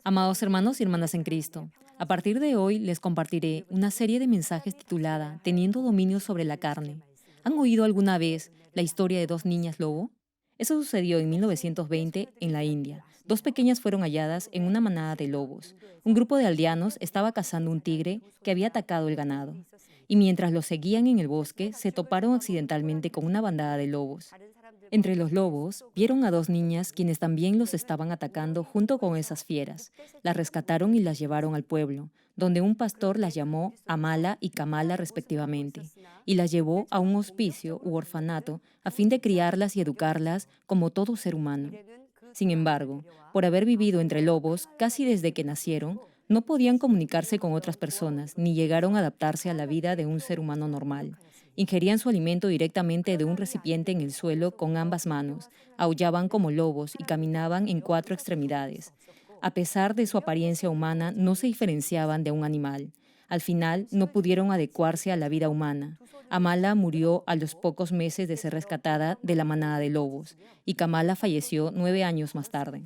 Amados hermanos y hermanas en Cristo, a partir de hoy les compartiré una serie de mensajes titulada Teniendo dominio sobre la carne. ¿Han oído alguna vez la historia de dos niñas lobo? Eso sucedió en 1920 en la India. Dos pequeñas fueron halladas en una manada de lobos. Un grupo de aldeanos estaba cazando un tigre que había atacado el ganado. Y mientras los seguían en el bosque, se toparon accidentalmente con una bandada de lobos. Entre los lobos, vieron a dos niñas quienes también los estaban atacando junto con esas fieras. Las rescataron y las llevaron al pueblo, donde un pastor las llamó Amala y Kamala respectivamente, y las llevó a un hospicio u orfanato a fin de criarlas y educarlas como todo ser humano. Sin embargo, por haber vivido entre lobos casi desde que nacieron, no podían comunicarse con otras personas ni llegaron a adaptarse a la vida de un ser humano normal. Ingerían su alimento directamente de un recipiente en el suelo con ambas manos, aullaban como lobos y caminaban en cuatro extremidades. A pesar de su apariencia humana, no se diferenciaban de un animal. Al final, no pudieron adecuarse a la vida humana. Amala murió a los pocos meses de ser rescatada de la manada de lobos, y Kamala falleció 9 años más tarde.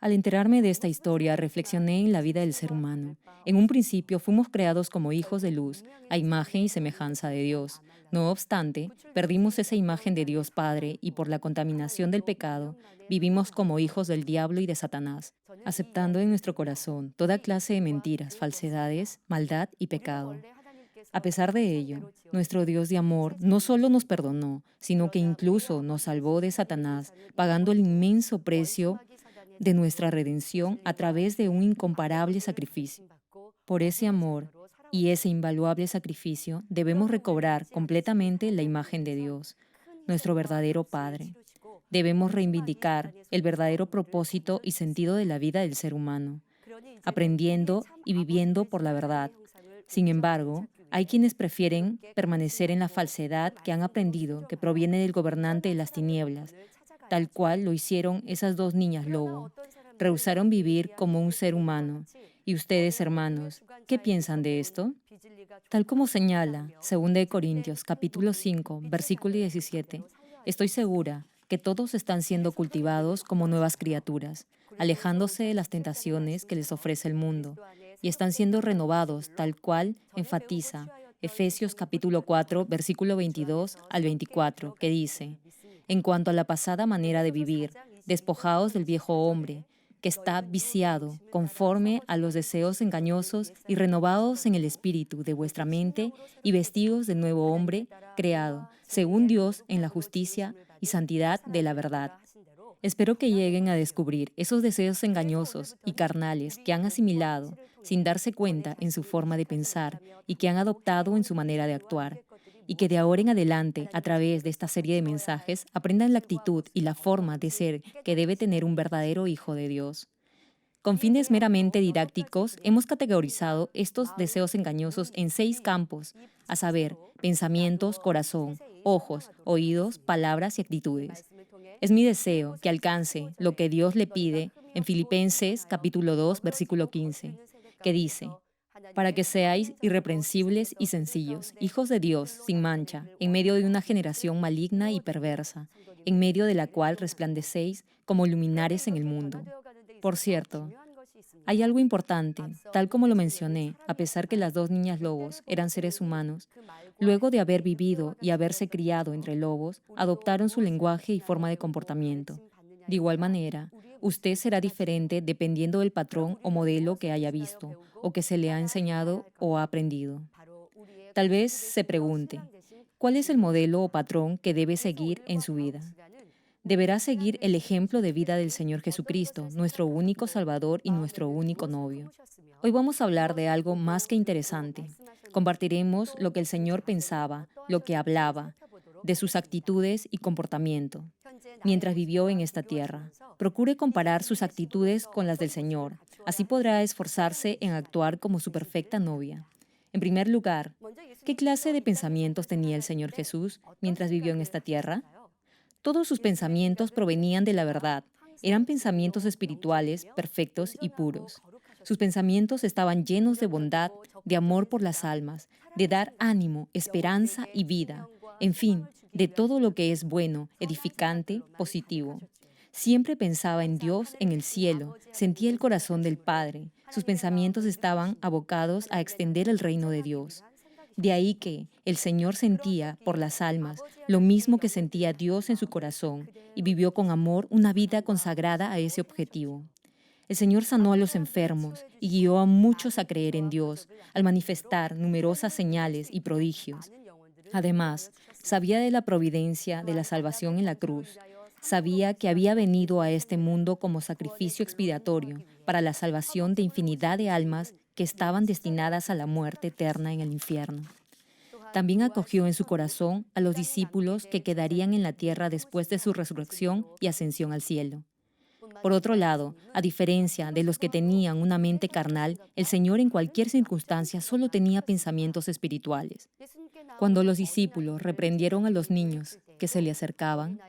Al enterarme de esta historia, reflexioné en la vida del ser humano. En un principio fuimos creados como hijos de luz, a imagen y semejanza de Dios. No obstante, perdimos esa imagen de Dios Padre y por la contaminación del pecado, vivimos como hijos del diablo y de Satanás, aceptando en nuestro corazón toda clase de mentiras, falsedades, maldad y pecado. A pesar de ello, nuestro Dios de amor no solo nos perdonó, sino que incluso nos salvó de Satanás, pagando el inmenso precio de nuestra redención a través de un incomparable sacrificio. Por ese amor y ese invaluable sacrificio debemos recobrar completamente la imagen de Dios, nuestro verdadero Padre. Debemos reivindicar el verdadero propósito y sentido de la vida del ser humano, aprendiendo y viviendo por la verdad. Sin embargo, hay quienes prefieren permanecer en la falsedad que han aprendido que proviene del gobernante de las tinieblas, tal cual lo hicieron esas dos niñas lobo. Rehusaron vivir como un ser humano. ¿Y ustedes, hermanos, qué piensan de esto? Tal como señala 2 Corintios capítulo 5, versículo 17, estoy segura que todos están siendo cultivados como nuevas criaturas, alejándose de las tentaciones que les ofrece el mundo, y están siendo renovados tal cual enfatiza Efesios capítulo 4, versículo 22 al 24, que dice, en cuanto a la pasada manera de vivir, despojaos del viejo hombre, que está viciado conforme a los deseos engañosos y renovados en el espíritu de vuestra mente y vestidos del nuevo hombre, creado, según Dios, en la justicia y santidad de la verdad. Espero que lleguen a descubrir esos deseos engañosos y carnales que han asimilado sin darse cuenta en su forma de pensar y que han adoptado en su manera de actuar, y que de ahora en adelante, a través de esta serie de mensajes, aprendan la actitud y la forma de ser que debe tener un verdadero hijo de Dios. Con fines meramente didácticos, hemos categorizado estos deseos engañosos en 6 campos, a saber, pensamientos, corazón, ojos, oídos, palabras y actitudes. Es mi deseo que alcance lo que Dios le pide en Filipenses capítulo 2, versículo 15, que dice, para que seáis irreprensibles y sencillos, hijos de Dios, sin mancha, en medio de una generación maligna y perversa, en medio de la cual resplandecéis como luminares en el mundo. Por cierto, hay algo importante, tal como lo mencioné, a pesar que las dos niñas lobos eran seres humanos, luego de haber vivido y haberse criado entre lobos, adoptaron su lenguaje y forma de comportamiento. De igual manera, usted será diferente dependiendo del patrón o modelo que haya visto, o que se le ha enseñado o ha aprendido. Tal vez se pregunte, ¿cuál es el modelo o patrón que debe seguir en su vida? Deberá seguir el ejemplo de vida del Señor Jesucristo, nuestro único Salvador y nuestro único novio. Hoy vamos a hablar de algo más que interesante. Compartiremos lo que el Señor pensaba, lo que hablaba, de sus actitudes y comportamiento mientras vivió en esta tierra. Procure comparar sus actitudes con las del Señor. Así podrá esforzarse en actuar como su perfecta novia. En primer lugar, ¿qué clase de pensamientos tenía el Señor Jesús mientras vivió en esta tierra? Todos sus pensamientos provenían de la verdad. Eran pensamientos espirituales, perfectos y puros. Sus pensamientos estaban llenos de bondad, de amor por las almas, de dar ánimo, esperanza y vida. En fin, de todo lo que es bueno, edificante, positivo. Siempre pensaba en Dios en el cielo, sentía el corazón del Padre. Sus pensamientos estaban abocados a extender el reino de Dios. De ahí que el Señor sentía por las almas lo mismo que sentía Dios en su corazón y vivió con amor una vida consagrada a ese objetivo. El Señor sanó a los enfermos y guió a muchos a creer en Dios, al manifestar numerosas señales y prodigios. Además, sabía de la providencia de la salvación en la cruz. Sabía que había venido a este mundo como sacrificio expiatorio para la salvación de infinidad de almas que estaban destinadas a la muerte eterna en el infierno. También acogió en su corazón a los discípulos que quedarían en la tierra después de su resurrección y ascensión al cielo. Por otro lado, a diferencia de los que tenían una mente carnal, el Señor en cualquier circunstancia solo tenía pensamientos espirituales. Cuando los discípulos reprendieron a los niños que se le acercaban,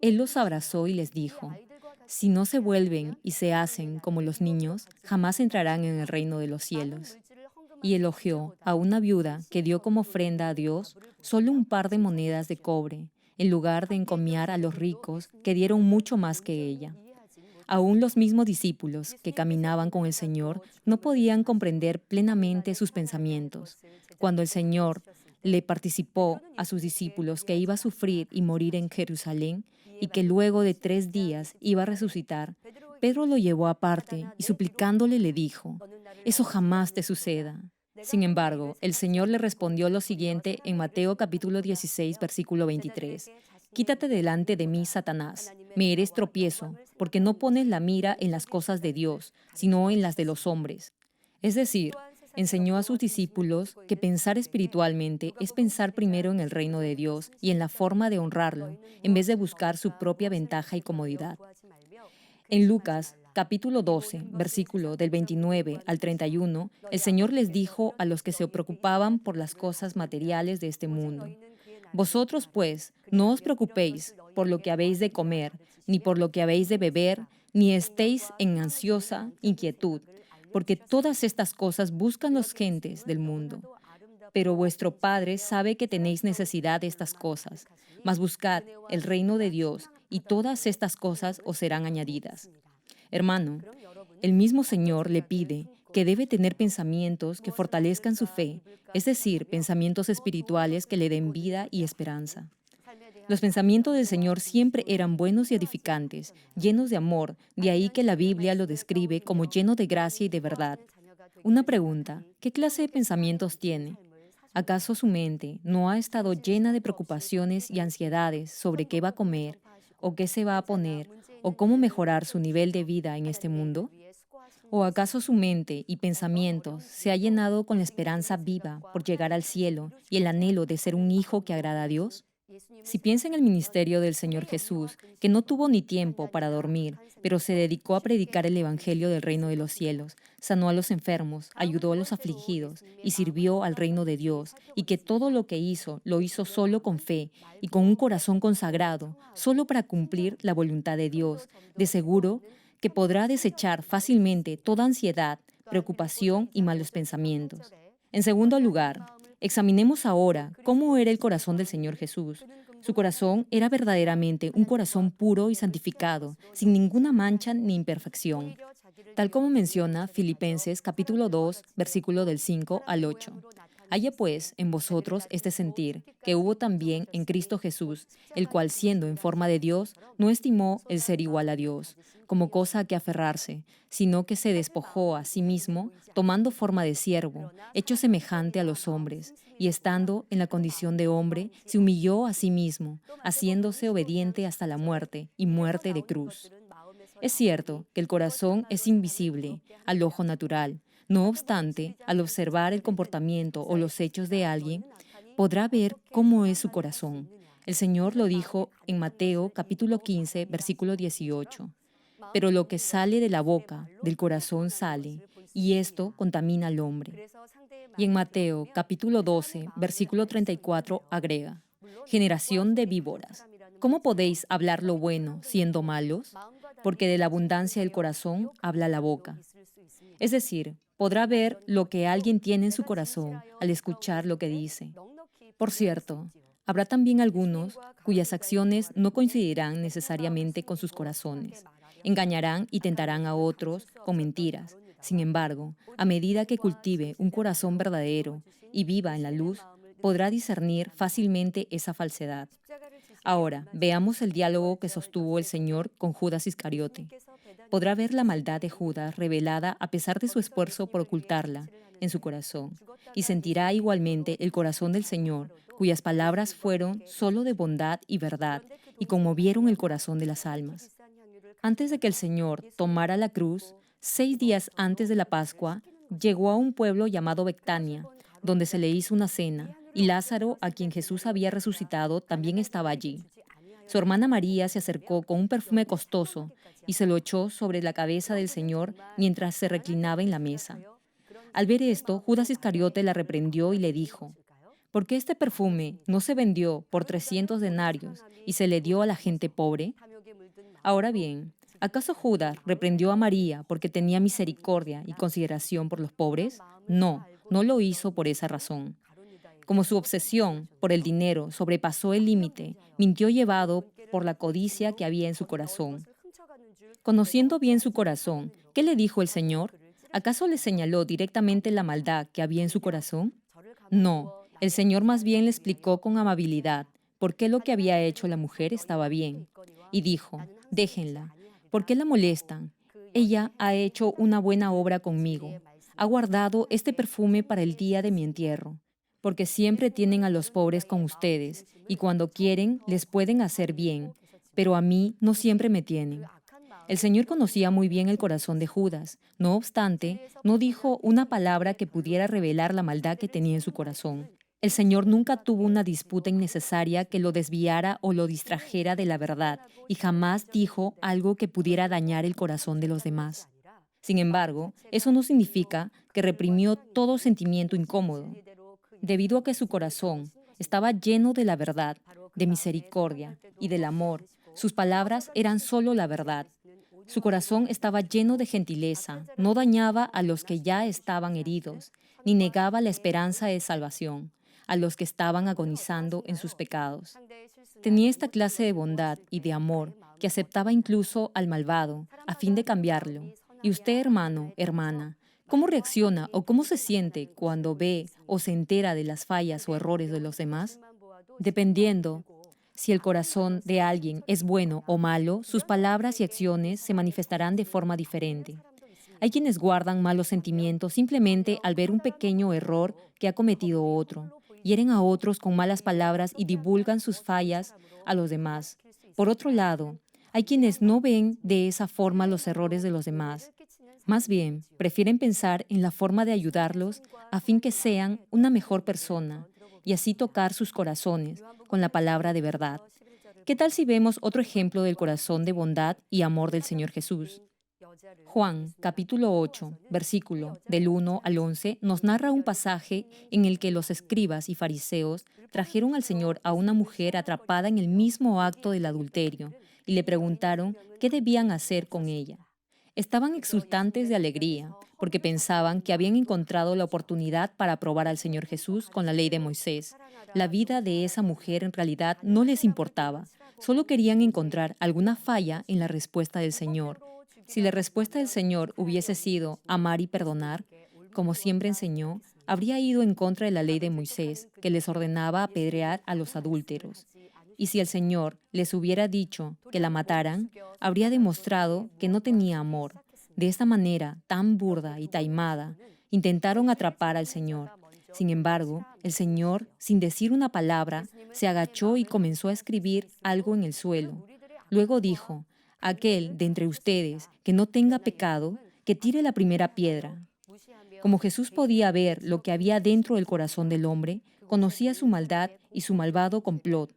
Él los abrazó y les dijo: si no se vuelven y se hacen como los niños, jamás entrarán en el reino de los cielos. Y elogió a una viuda que dio como ofrenda a Dios solo un par de monedas de cobre, en lugar de encomiar a los ricos que dieron mucho más que ella. Aún los mismos discípulos que caminaban con el Señor no podían comprender plenamente sus pensamientos. Cuando el Señor le participó a sus discípulos que iba a sufrir y morir en Jerusalén y que luego de 3 días iba a resucitar, Pedro lo llevó aparte y suplicándole le dijo: eso jamás te suceda. Sin embargo, el Señor le respondió lo siguiente en Mateo capítulo 16, versículo 23. Quítate delante de mí, Satanás. Me eres tropiezo, porque no pones la mira en las cosas de Dios, sino en las de los hombres. Es decir, enseñó a sus discípulos que pensar espiritualmente es pensar primero en el reino de Dios y en la forma de honrarlo, en vez de buscar su propia ventaja y comodidad. En Lucas, capítulo 12, versículo del 29 al 31, el Señor les dijo a los que se preocupaban por las cosas materiales de este mundo: vosotros, pues, no os preocupéis por lo que habéis de comer, ni por lo que habéis de beber, ni estéis en ansiosa inquietud, porque todas estas cosas buscan las gentes del mundo. Pero vuestro Padre sabe que tenéis necesidad de estas cosas. Mas buscad el reino de Dios, y todas estas cosas os serán añadidas. Hermano, el mismo Señor le pide que debe tener pensamientos que fortalezcan su fe, es decir, pensamientos espirituales que le den vida y esperanza. Los pensamientos del Señor siempre eran buenos y edificantes, llenos de amor, de ahí que la Biblia lo describe como lleno de gracia y de verdad. Una pregunta: ¿qué clase de pensamientos tiene? ¿Acaso su mente no ha estado llena de preocupaciones y ansiedades sobre qué va a comer, o qué se va a poner, o cómo mejorar su nivel de vida en este mundo? ¿O acaso su mente y pensamientos se ha llenado con la esperanza viva por llegar al cielo y el anhelo de ser un hijo que agrada a Dios? Si piensa en el ministerio del Señor Jesús, que no tuvo ni tiempo para dormir, pero se dedicó a predicar el Evangelio del reino de los cielos, sanó a los enfermos, ayudó a los afligidos y sirvió al reino de Dios, y que todo lo que hizo lo hizo solo con fe y con un corazón consagrado, solo para cumplir la voluntad de Dios, de seguro que podrá desechar fácilmente toda ansiedad, preocupación y malos pensamientos. En segundo lugar, examinemos ahora cómo era el corazón del Señor Jesús. Su corazón era verdaderamente un corazón puro y santificado, sin ninguna mancha ni imperfección, tal como menciona Filipenses capítulo 2, versículo del 5 al 8. Haya pues en vosotros este sentir que hubo también en Cristo Jesús, el cual, siendo en forma de Dios, no estimó el ser igual a Dios como cosa a que aferrarse, sino que se despojó a sí mismo, tomando forma de siervo, hecho semejante a los hombres, y estando en la condición de hombre, se humilló a sí mismo, haciéndose obediente hasta la muerte y muerte de cruz. Es cierto que el corazón es invisible al ojo natural. No obstante, al observar el comportamiento o los hechos de alguien, podrá ver cómo es su corazón. El Señor lo dijo en Mateo capítulo 15, versículo 18. Pero lo que sale de la boca, del corazón sale, y esto contamina al hombre. Y en Mateo capítulo 12, versículo 34 agrega: generación de víboras, ¿cómo podéis hablar lo bueno siendo malos? Porque de la abundancia del corazón habla la boca. Es decir, podrá ver lo que alguien tiene en su corazón al escuchar lo que dice. Por cierto, Habrá también algunos cuyas acciones no coincidirán necesariamente con sus corazones. Engañarán y tentarán a otros con mentiras. Sin embargo, a medida que cultive un corazón verdadero y viva en la luz, podrá discernir fácilmente esa falsedad. Ahora, veamos el diálogo que sostuvo el Señor con Judas Iscariote. Podrá ver la maldad de Judas revelada a pesar de su esfuerzo por ocultarla en su corazón, y sentirá igualmente el corazón del Señor, cuyas palabras fueron solo de bondad y verdad, y conmovieron el corazón de las almas. Antes de que el Señor tomara la cruz, 6 días antes de la Pascua, llegó a un pueblo llamado Betania, donde se le hizo una cena, y Lázaro, a quien Jesús había resucitado, también estaba allí. Su hermana María se acercó con un perfume costoso y se lo echó sobre la cabeza del Señor mientras se reclinaba en la mesa. Al ver esto, Judas Iscariote la reprendió y le dijo: ¿por qué este perfume no se vendió por 300 denarios y se le dio a la gente pobre? Ahora bien, ¿acaso Judas reprendió a María porque tenía misericordia y consideración por los pobres? No, no lo hizo por esa razón. Como su obsesión por el dinero sobrepasó el límite, mintió llevado por la codicia que había en su corazón. Conociendo bien su corazón, ¿qué le dijo el Señor? ¿Acaso le señaló directamente la maldad que había en su corazón? No, el Señor más bien le explicó con amabilidad por qué lo que había hecho la mujer estaba bien. Y dijo: déjenla, ¿por qué la molestan? Ella ha hecho una buena obra conmigo. Ha guardado este perfume para el día de mi entierro, porque siempre tienen a los pobres con ustedes, y cuando quieren les pueden hacer bien, pero a mí no siempre me tienen. El Señor conocía muy bien el corazón de Judas. No obstante, no dijo una palabra que pudiera revelar la maldad que tenía en su corazón. El Señor nunca tuvo una disputa innecesaria que lo desviara o lo distrajera de la verdad, y jamás dijo algo que pudiera dañar el corazón de los demás. Sin embargo, eso no significa que reprimió todo sentimiento incómodo. Debido a que su corazón estaba lleno de la verdad, de misericordia y del amor, sus palabras eran solo la verdad. Su corazón estaba lleno de gentileza, no dañaba a los que ya estaban heridos, ni negaba la esperanza de salvación a los que estaban agonizando en sus pecados. Tenía esta clase de bondad y de amor que aceptaba incluso al malvado a fin de cambiarlo. Y usted, hermano, hermana, ¿cómo reacciona o cómo se siente cuando ve o se entera de las fallas o errores de los demás? Dependiendo si el corazón de alguien es bueno o malo, sus palabras y acciones se manifestarán de forma diferente. Hay quienes guardan malos sentimientos simplemente al ver un pequeño error que ha cometido otro, hieren a otros con malas palabras y divulgan sus fallas a los demás. Por otro lado, hay quienes no ven de esa forma los errores de los demás. Más bien, prefieren pensar en la forma de ayudarlos a fin que sean una mejor persona y así tocar sus corazones con la palabra de verdad. ¿Qué tal si vemos otro ejemplo del corazón de bondad y amor del Señor Jesús? Juan, capítulo 8, versículo del 1 al 11, nos narra un pasaje en el que los escribas y fariseos trajeron al Señor a una mujer atrapada en el mismo acto del adulterio y le preguntaron qué debían hacer con ella. Estaban exultantes de alegría porque pensaban que habían encontrado la oportunidad para probar al Señor Jesús con la ley de Moisés. La vida de esa mujer en realidad no les importaba, solo querían encontrar alguna falla en la respuesta del Señor. Si la respuesta del Señor hubiese sido amar y perdonar, como siempre enseñó, habría ido en contra de la ley de Moisés, que les ordenaba apedrear a los adúlteros. Y si el Señor les hubiera dicho que la mataran, habría demostrado que no tenía amor. De esta manera, tan burda y taimada, intentaron atrapar al Señor. Sin embargo, el Señor, sin decir una palabra, se agachó y comenzó a escribir algo en el suelo. Luego dijo: aquel de entre ustedes que no tenga pecado, que tire la primera piedra. Como Jesús podía ver lo que había dentro del corazón del hombre, conocía su maldad y su malvado complot.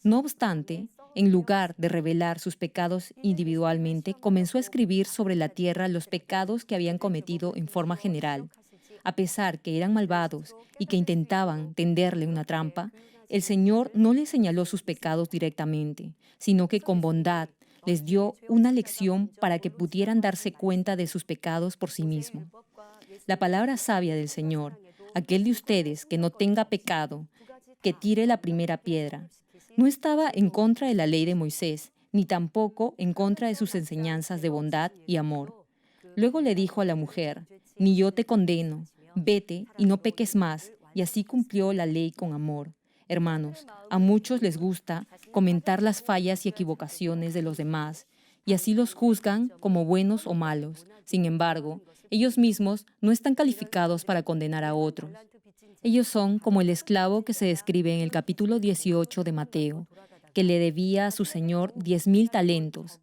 No obstante, en lugar de revelar sus pecados individualmente, comenzó a escribir sobre la tierra los pecados que habían cometido en forma general. A pesar que eran malvados y que intentaban tenderle una trampa, el Señor no les señaló sus pecados directamente, sino que con bondad les dio una lección para que pudieran darse cuenta de sus pecados por sí mismos. La palabra sabia del Señor: aquel de ustedes que no tenga pecado, que tire la primera piedra. No estaba en contra de la ley de Moisés, ni tampoco en contra de sus enseñanzas de bondad y amor. Luego le dijo a la mujer, ni yo te condeno, vete y no peques más, y así cumplió la ley con amor. Hermanos, a muchos les gusta comentar las fallas y equivocaciones de los demás, y así los juzgan como buenos o malos. Sin embargo, ellos mismos no están calificados para condenar a otros. Ellos son como el esclavo que se describe en el capítulo 18 de Mateo, que le debía a su señor 10.000 talentos.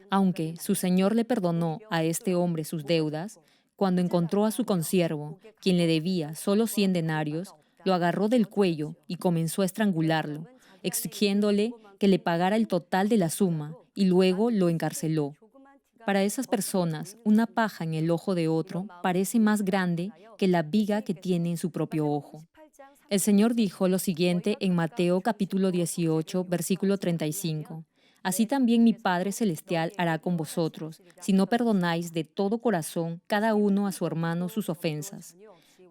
Aunque su señor le perdonó a este hombre sus deudas, cuando encontró a su consiervo, quien le debía solo 100 denarios, lo agarró del cuello y comenzó a estrangularlo, exigiéndole que le pagara el total de la suma y luego lo encarceló. Para esas personas, una paja en el ojo de otro parece más grande que la viga que tiene en su propio ojo. El Señor dijo lo siguiente en Mateo capítulo 18, versículo 35. Así también mi Padre Celestial hará con vosotros, si no perdonáis de todo corazón cada uno a su hermano sus ofensas.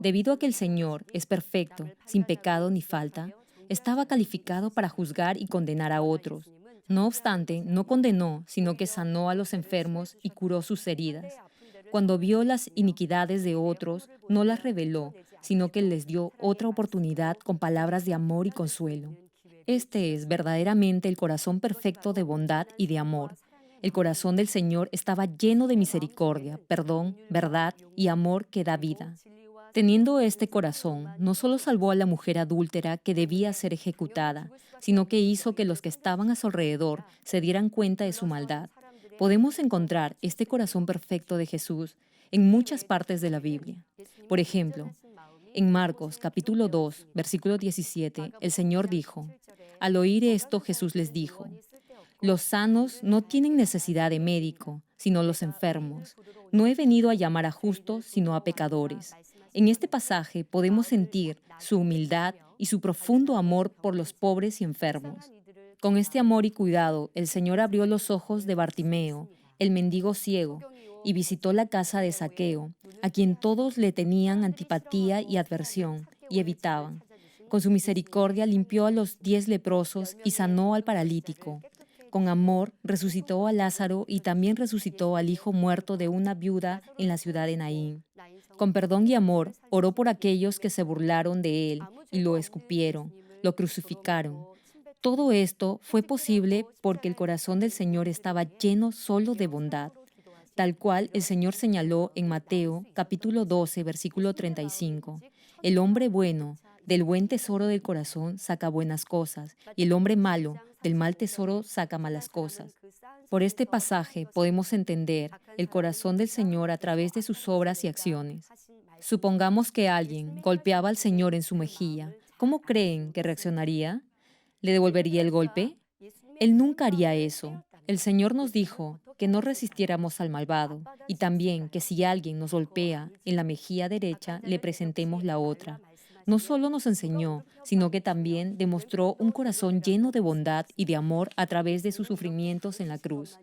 Debido a que el Señor es perfecto, sin pecado ni falta, estaba calificado para juzgar y condenar a otros. No obstante, no condenó, sino que sanó a los enfermos y curó sus heridas. Cuando vio las iniquidades de otros, no las reveló, sino que les dio otra oportunidad con palabras de amor y consuelo. Este es verdaderamente el corazón perfecto de bondad y de amor. El corazón del Señor estaba lleno de misericordia, perdón, verdad y amor que da vida. Teniendo este corazón, no solo salvó a la mujer adúltera que debía ser ejecutada, sino que hizo que los que estaban a su alrededor se dieran cuenta de su maldad. Podemos encontrar este corazón perfecto de Jesús en muchas partes de la Biblia. Por ejemplo, en Marcos capítulo 2, versículo 17, el Señor dijo, al oír esto Jesús les dijo, los sanos no tienen necesidad de médico, sino los enfermos. No he venido a llamar a justos, sino a pecadores. En este pasaje podemos sentir su humildad y su profundo amor por los pobres y enfermos. Con este amor y cuidado, el Señor abrió los ojos de Bartimeo, el mendigo ciego, y visitó la casa de Zaqueo, a quien todos le tenían antipatía y adversión, y evitaban. Con su misericordia limpió a los 10 leprosos y sanó al paralítico. Con amor resucitó a Lázaro y también resucitó al hijo muerto de una viuda en la ciudad de Naín. Con perdón y amor oró por aquellos que se burlaron de él y lo escupieron, lo crucificaron. Todo esto fue posible porque el corazón del Señor estaba lleno solo de bondad, tal cual el Señor señaló en Mateo capítulo 12, versículo 35. El hombre bueno del buen tesoro del corazón saca buenas cosas, y el hombre malo del mal tesoro saca malas cosas. Por este pasaje podemos entender el corazón del Señor a través de sus obras y acciones. Supongamos que alguien golpeaba al Señor en su mejilla. ¿Cómo creen que reaccionaría? ¿Le devolvería el golpe? Él nunca haría eso. El Señor nos dijo que no resistiéramos al malvado y también que si alguien nos golpea en la mejilla derecha, le presentemos la otra. No solo nos enseñó, sino que también demostró un corazón lleno de bondad y de amor a través de sus sufrimientos en la cruz.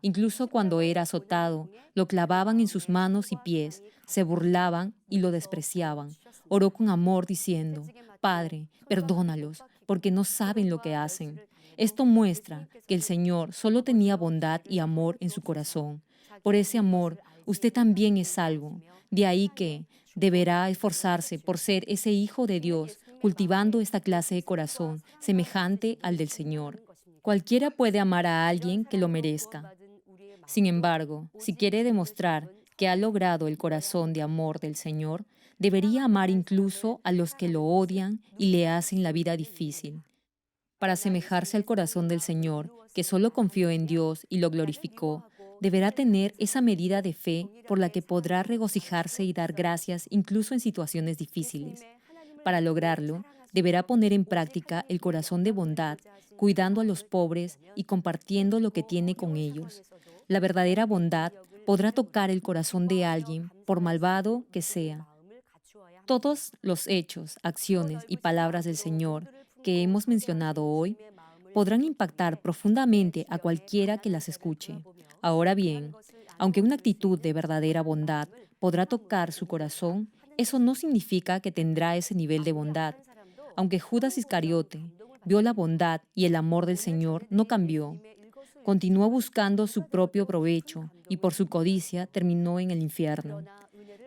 Incluso cuando era azotado, lo clavaban en sus manos y pies, se burlaban y lo despreciaban. Oró con amor diciendo, Padre, perdónalos, porque no saben lo que hacen. Esto muestra que el Señor solo tenía bondad y amor en su corazón. Por ese amor, usted también es salvo. De ahí que deberá esforzarse por ser ese hijo de Dios, cultivando esta clase de corazón semejante al del Señor. Cualquiera puede amar a alguien que lo merezca. Sin embargo, si quiere demostrar que ha logrado el corazón de amor del Señor, debería amar incluso a los que lo odian y le hacen la vida difícil. Para asemejarse al corazón del Señor, que solo confió en Dios y lo glorificó, deberá tener esa medida de fe por la que podrá regocijarse y dar gracias incluso en situaciones difíciles. Para lograrlo, deberá poner en práctica el corazón de bondad, cuidando a los pobres y compartiendo lo que tiene con ellos. La verdadera bondad podrá tocar el corazón de alguien, por malvado que sea. Todos los hechos, acciones y palabras del Señor que hemos mencionado hoy podrán impactar profundamente a cualquiera que las escuche. Ahora bien, aunque una actitud de verdadera bondad podrá tocar su corazón, eso no significa que tendrá ese nivel de bondad. Aunque Judas Iscariote vio la bondad y el amor del Señor, no cambió. Continuó buscando su propio provecho y por su codicia terminó en el infierno.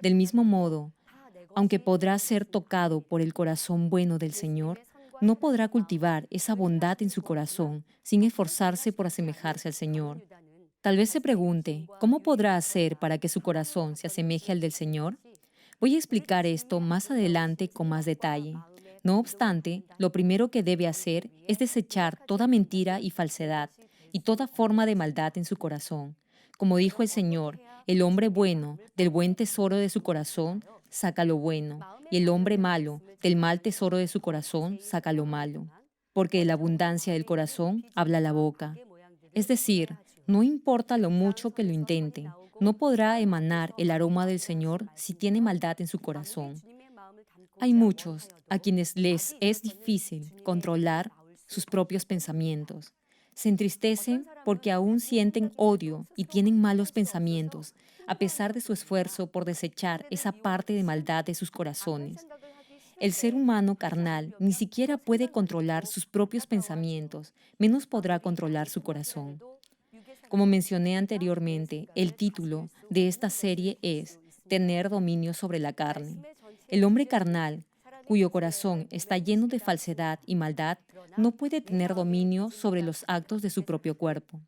Del mismo modo, aunque podrá ser tocado por el corazón bueno del Señor, no podrá cultivar esa bondad en su corazón sin esforzarse por asemejarse al Señor. Tal vez se pregunte, ¿cómo podrá hacer para que su corazón se asemeje al del Señor? Voy a explicar esto más adelante con más detalle. No obstante, lo primero que debe hacer es desechar toda mentira y falsedad y toda forma de maldad en su corazón. Como dijo el Señor, el hombre bueno del buen tesoro de su corazón saca lo bueno, y el hombre malo del mal tesoro de su corazón saca lo malo. Porque de la abundancia del corazón habla la boca. Es decir, no importa lo mucho que lo intente, no podrá emanar el aroma del Señor si tiene maldad en su corazón. Hay muchos a quienes les es difícil controlar sus propios pensamientos. Se entristecen porque aún sienten odio y tienen malos pensamientos, a pesar de su esfuerzo por desechar esa parte de maldad de sus corazones. El ser humano carnal ni siquiera puede controlar sus propios pensamientos, menos podrá controlar su corazón. Como mencioné anteriormente, el título de esta serie es Tener dominio sobre la carne. El hombre carnal, cuyo corazón está lleno de falsedad y maldad, no puede tener dominio sobre los actos de su propio cuerpo.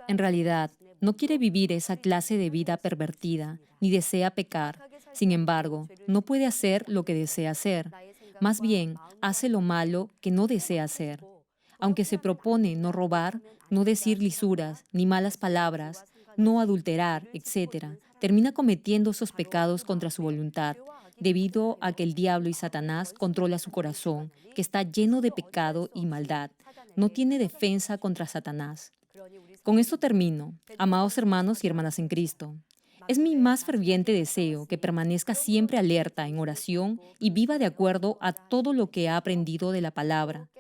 En realidad, no quiere vivir esa clase de vida pervertida, ni desea pecar. Sin embargo, no puede hacer lo que desea hacer. Más bien, hace lo malo que no desea hacer. Aunque se propone no robar, no decir lisuras, ni malas palabras, no adulterar, etc., termina cometiendo esos pecados contra su voluntad, debido a que el diablo y Satanás controla su corazón, que está lleno de pecado y maldad. No tiene defensa contra Satanás. Con esto termino, amados hermanos y hermanas en Cristo. Es mi más ferviente deseo que permanezca siempre alerta en oración y viva de acuerdo a todo lo que ha aprendido de la palabra.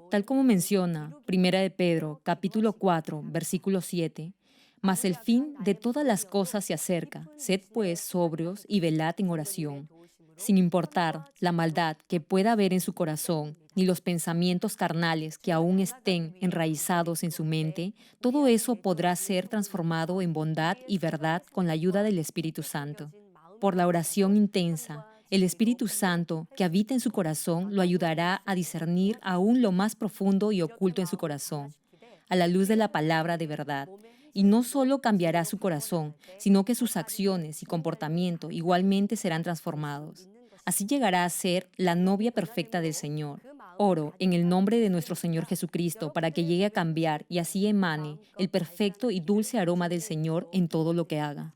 Tal como menciona 1 de Pedro, capítulo 4, versículo 7, mas el fin de todas las cosas se acerca, sed pues sobrios y velad en oración. Sin importar la maldad que pueda haber en su corazón, ni los pensamientos carnales que aún estén enraizados en su mente, todo eso podrá ser transformado en bondad y verdad con la ayuda del Espíritu Santo. Por la oración intensa, el Espíritu Santo que habita en su corazón lo ayudará a discernir aún lo más profundo y oculto en su corazón, a la luz de la palabra de verdad. Y no solo cambiará su corazón, sino que sus acciones y comportamiento igualmente serán transformados. Así llegará a ser la novia perfecta del Señor. Oro en el nombre de nuestro Señor Jesucristo para que llegue a cambiar y así emane el perfecto y dulce aroma del Señor en todo lo que haga.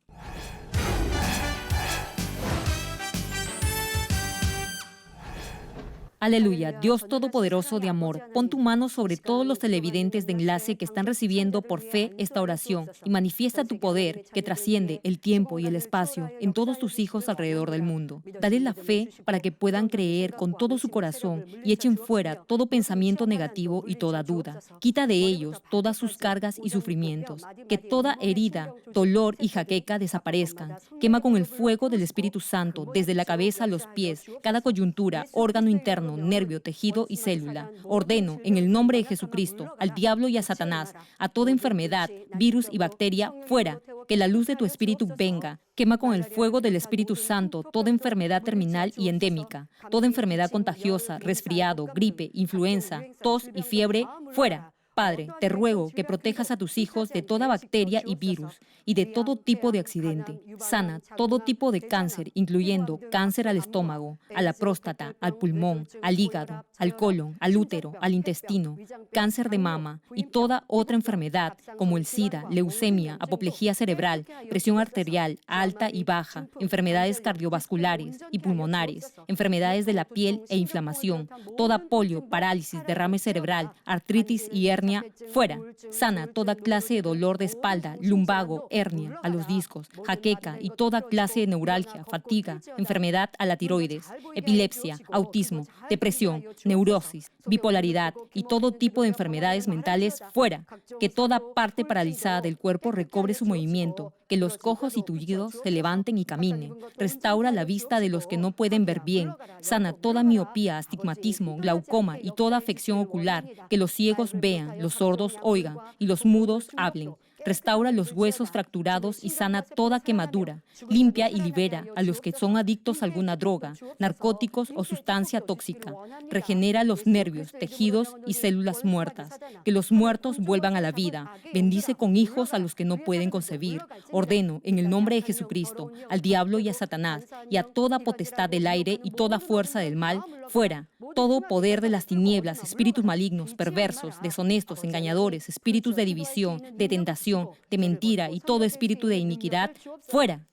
Aleluya, Dios Todopoderoso de amor, pon tu mano sobre todos los televidentes de enlace que están recibiendo por fe esta oración y manifiesta tu poder que trasciende el tiempo y el espacio en todos tus hijos alrededor del mundo. Dale la fe para que puedan creer con todo su corazón y echen fuera todo pensamiento negativo y toda duda. Quita de ellos todas sus cargas y sufrimientos. Que toda herida, dolor y jaqueca desaparezcan. Quema con el fuego del Espíritu Santo desde la cabeza a los pies, cada coyuntura, órgano interno, nervio, tejido y célula. Ordeno, en el nombre de Jesucristo, al diablo y a Satanás, a toda enfermedad, virus y bacteria, fuera. Que la luz de tu Espíritu venga. Quema con el fuego del Espíritu Santo toda enfermedad terminal y endémica, toda enfermedad contagiosa, resfriado, gripe, influenza, tos y fiebre, fuera. Padre, te ruego que protejas a tus hijos de toda bacteria y virus y de todo tipo de accidente. Sana todo tipo de cáncer, incluyendo cáncer al estómago, a la próstata, al pulmón, al hígado, al colon, al útero, al intestino, cáncer de mama y toda otra enfermedad como el SIDA, leucemia, apoplejía cerebral, presión arterial alta y baja, enfermedades cardiovasculares y pulmonares, enfermedades de la piel e inflamación, toda polio, parálisis, derrame cerebral, artritis y hernia, fuera. Sana toda clase de dolor de espalda, lumbago, hernia, a los discos, jaqueca y toda clase de neuralgia, fatiga, enfermedad a la tiroides, epilepsia, autismo, depresión, neurosis, bipolaridad y todo tipo de enfermedades mentales fuera. Que toda parte paralizada del cuerpo recobre su movimiento, que los cojos y tullidos se levanten y caminen. Restaura la vista de los que no pueden ver bien. Sana toda miopía, astigmatismo, glaucoma y toda afección ocular. Que los ciegos vean, los sordos oigan y los mudos hablen. Restaura los huesos fracturados y sana toda quemadura. Limpia y libera a los que son adictos a alguna droga, narcóticos o sustancia tóxica. Regenera los nervios, tejidos y células muertas. Que los muertos vuelvan a la vida. Bendice con hijos a los que no pueden concebir. Ordeno, en el nombre de Jesucristo, al diablo y a Satanás, y a toda potestad del aire y toda fuerza del mal, fuera. Todo poder de las tinieblas, espíritus malignos, perversos, deshonestos, engañadores, espíritus de división, de tentación, de mentira y todo espíritu de iniquidad, fuera.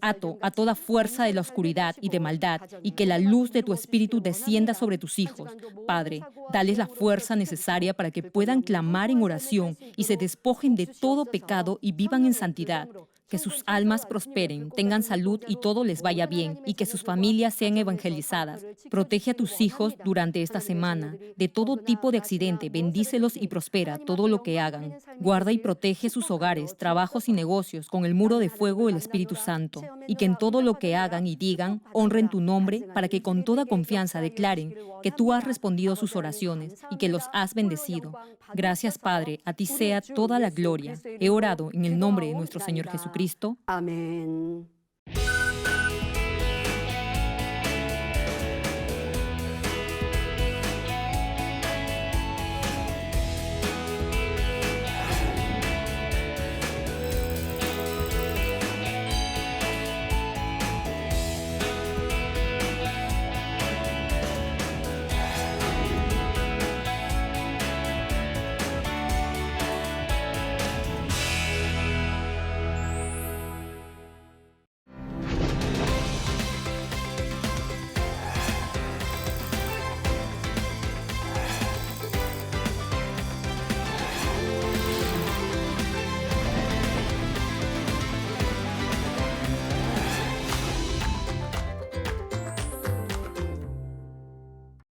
Ato a toda fuerza de la oscuridad y de maldad, y que la luz de tu espíritu descienda sobre tus hijos. Padre, dales la fuerza necesaria para que puedan clamar en oración y se despojen de todo pecado y vivan en santidad. Que sus almas prosperen, tengan salud y todo les vaya bien, y que sus familias sean evangelizadas. Protege a tus hijos durante esta semana de todo tipo de accidente, bendícelos y prospera todo lo que hagan. Guarda y protege sus hogares, trabajos y negocios con el muro de fuego del Espíritu Santo, y que en todo lo que hagan y digan honren tu nombre, para que con toda confianza declaren que tú has respondido a sus oraciones y que los has bendecido. Gracias, Padre, a ti sea toda la gloria. He orado en el nombre de nuestro Señor Jesucristo. 아멘.